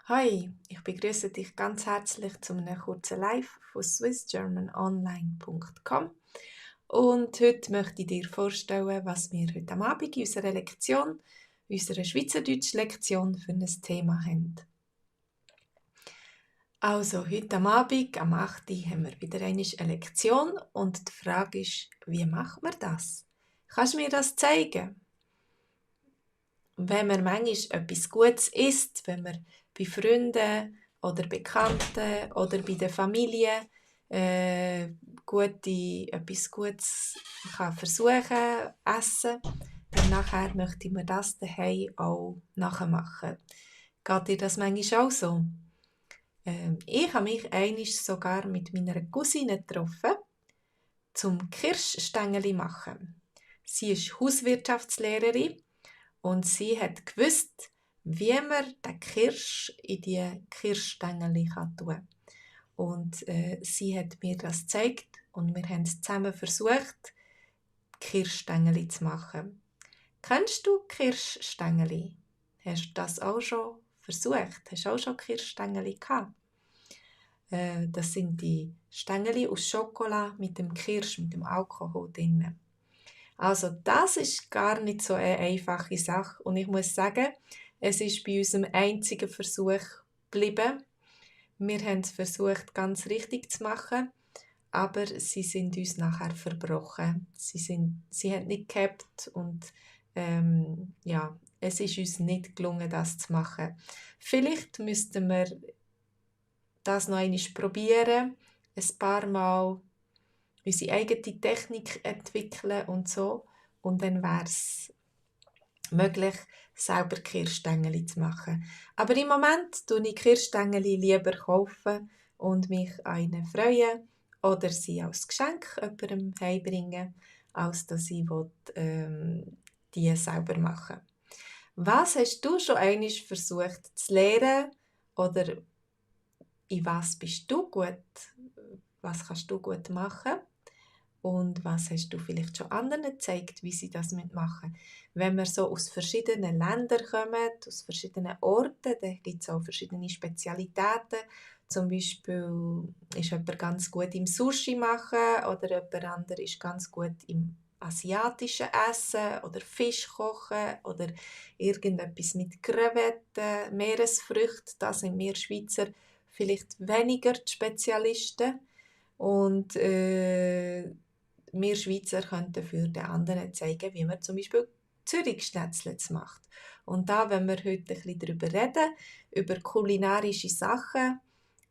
Hi, ich begrüße dich ganz herzlich zu einem kurzen Live von swissgermanonline.com und heute möchte ich dir vorstellen, was wir heute am Abend in unserer Lektion, unserer Schweizerdeutsch-Lektion für ein Thema haben. Also, heute am Abend, am 8. Uhr, haben wir wieder eine Lektion und die Frage ist, wie macht man das? Kannst du mir das zeigen? Wenn man manchmal etwas Gutes isst, wenn man bei Freunden oder Bekannten oder bei der Familie etwas Gutes kann versuchen essen, dann nachher möchte man das daheim auch nachmachen. Geht dir das manchmal auch so? Ich habe mich einmal sogar mit meiner Cousine getroffen, zum Kirschstängeli machen. Sie ist Hauswirtschaftslehrerin und sie hat gewusst, wie man den Kirsch in die Kirschstängeli tun kann. Und sie hat mir das gezeigt und wir haben es zusammen versucht, Kirschstängeli zu machen. Kennst du Kirschstängeli? Hast du das auch schon versucht? Hast du auch schon Kirschstängeli gehabt? Das sind die Stängeli aus Schokolade mit dem Kirsch, mit dem Alkohol drin. Also das ist gar nicht so eine einfache Sache und ich muss sagen, es ist bei unserem einzigen Versuch geblieben. Wir haben es versucht, ganz richtig zu machen, aber sie sind uns nachher verbrochen. Sie haben nicht gehabt und ja, es ist uns nicht gelungen, das zu machen. Vielleicht müssten wir das noch einmal probieren, ein paar Mal unsere eigene Technik entwickeln und so. Und dann wäre es möglich, selber Kirschstängeli zu machen. Aber im Moment kaufe ich Kirschstängeli lieber kaufen und mich an ihnen freuen oder sie als Geschenk jemandem heimbringen, als dass ich die selber machen. Was hast du schon einmal versucht zu lernen oder in was bist du gut? Was kannst du gut machen? Und was hast du vielleicht schon anderen gezeigt, wie sie das machen? Wenn wir so aus verschiedenen Ländern kommen, aus verschiedenen Orten, dann gibt es auch verschiedene Spezialitäten. Zum Beispiel ist jemand ganz gut im Sushi machen oder jemand anderes ist ganz gut im asiatischen Essen oder Fisch kochen oder irgendetwas mit Krevetten, Meeresfrüchten. Da sind wir Schweizer vielleicht weniger die Spezialisten. Und wir Schweizer können dafür den anderen zeigen, wie man zum Beispiel Zürichschnätzlets macht. Und da wollen wir heute ein bisschen darüber reden, über kulinarische Sachen,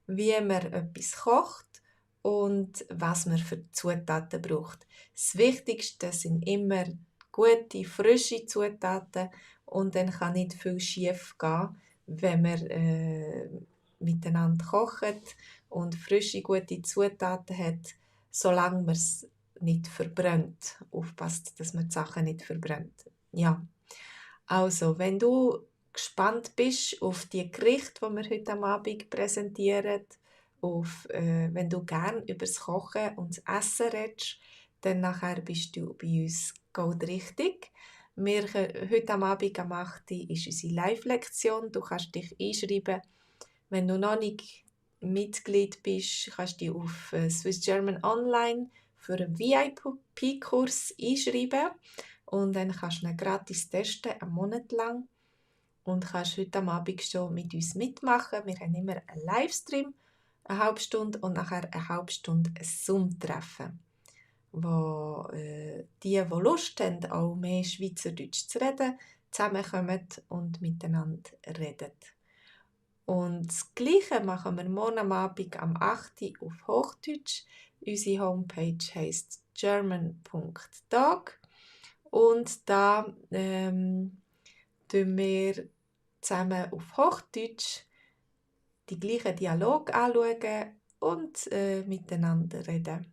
wie man etwas kocht und was man für Zutaten braucht. Das Wichtigste sind immer gute, frische Zutaten und dann kann nicht viel schief gehen, wenn man miteinander kocht und frische, gute Zutaten hat, solange man es nicht verbrennt. Aufpasst, dass man die Sachen nicht verbrennt. Ja, also, wenn du gespannt bist auf die Gerichte, die wir heute am Abend präsentieren, wenn du gerne über das Kochen und das Essen redest, dann nachher bist du bei uns gold richtig. Heute am Abend am 8. Uhr ist unsere Live-Lektion. Du kannst dich einschreiben. Wenn du noch nicht Mitglied bist, kannst du dich auf Swiss German Online für einen VIP-Kurs einschreiben und dann kannst du ihn gratis testen, einen Monat lang und kannst heute am Abend schon mit uns mitmachen. Wir haben immer einen Livestream, eine halbe Stunde und nachher eine halbe Stunde ein Zoom-Treffen, wo die Lust haben, auch mehr Schweizerdeutsch zu reden, zusammenkommen und miteinander reden. Und das Gleiche machen wir morgen am Abend am 8. Uhr auf Hochdeutsch. Unsere Homepage heisst german.dog und da tun wir zusammen auf Hochdeutsch die gleichen Dialog anschauen und miteinander reden.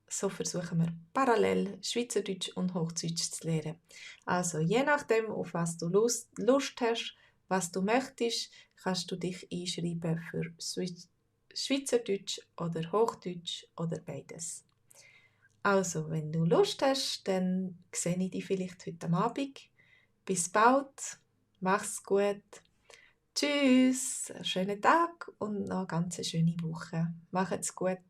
So versuchen wir parallel Schweizerdeutsch und Hochdeutsch zu lernen. Also je nachdem, auf was du Lust hast, was du möchtest, kannst du dich einschreiben für Schweizerdeutsch oder Hochdeutsch oder beides. Also, wenn du Lust hast, dann sehe ich dich vielleicht heute Abend. Bis bald, mach's gut. Tschüss, einen schönen Tag und noch eine ganz schöne Woche. Macht's gut.